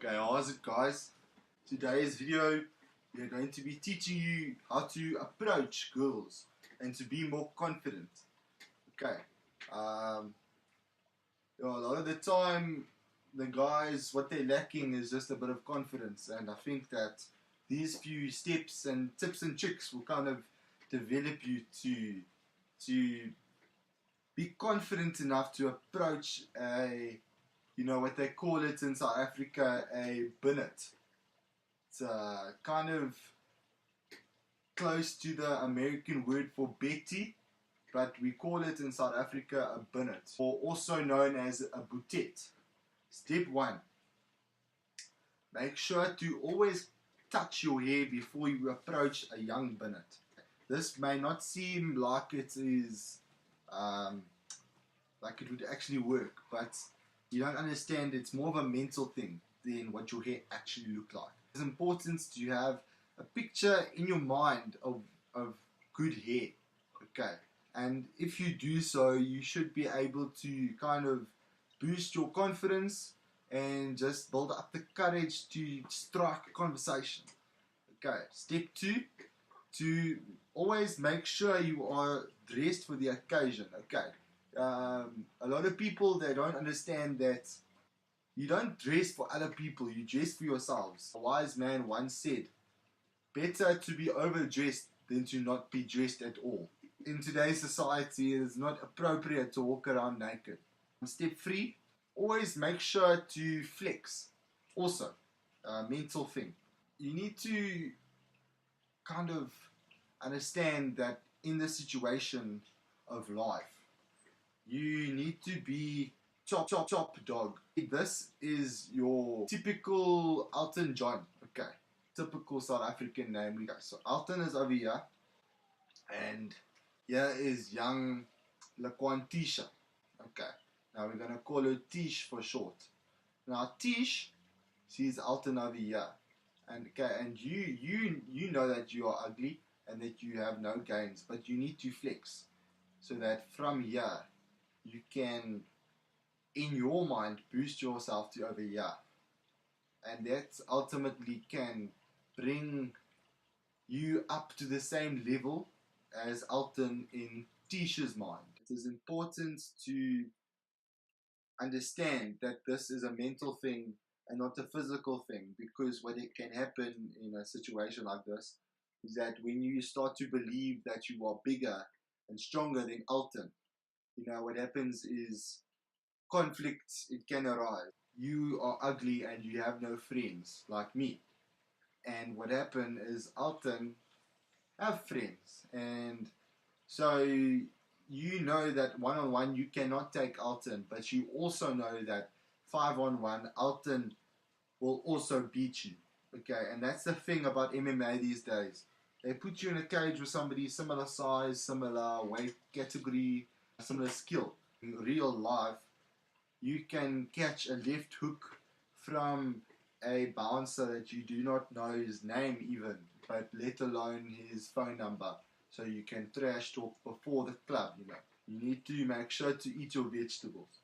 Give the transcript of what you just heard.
Okay, how's it guys? Today's video we are going to be teaching you how to approach girls and to be more confident. Okay, a lot of the time the guys, what they're lacking is just a bit of confidence, and I think that these few steps and tips and tricks will kind of develop you to be confident enough to approach a, what they call it in South Africa, a Binnets. It's kind of close to the American word for Betty, but we call it in South Africa a Binnet, or also known as a boutet. Step 1. Make sure to always touch your hair before you approach a young Binnet. This may not seem like it is like it would actually work, but you don't understand, it's more of a mental thing than what your hair actually look like. It's important to have a picture in your mind of good hair, okay? And if you do so, you should be able to kind of boost your confidence and just build up the courage to strike a conversation. Okay, step 2, to always make sure you are dressed for the occasion. Okay, a lot of people, they don't understand that you don't dress for other people, you dress for yourselves. A wise man once said, better to be overdressed than to not be dressed at all. In today's society, it is not appropriate to walk around naked. Step 3, always make sure to flex. Also, a mental thing. You need to kind of understand that in the situation of life, you need to be top dog. This is your typical Elton John. Okay, typical South African name. Okay, so Elton is over here, and here is young Tisha. Okay, now we're gonna call her Tish for short. Now Tish, she's Elton over here, and okay, and you know that you are ugly and that you have no gains, but you need to flex so that from here you can, in your mind, boost yourself to over here, and that ultimately can bring you up to the same level as Elton in Tisha's mind. It is important to understand that this is a mental thing and not a physical thing, because what it can happen in a situation like this is that when you start to believe that you are bigger and stronger than Elton, what happens is conflict, it can arise. You are ugly and you have no friends like me, and what happened is Elton have friends, and so you know that one-on-one you cannot take Elton, but you also know that 5-on-1 Elton will also beat you. Okay, and that's the thing about MMA these days. They put you in a cage with somebody similar size, similar weight category, similar skill. In real life, you can catch a left hook from a bouncer that you do not know his name even, but let alone his phone number. So you can trash talk before the club. You need to make sure to eat your vegetables.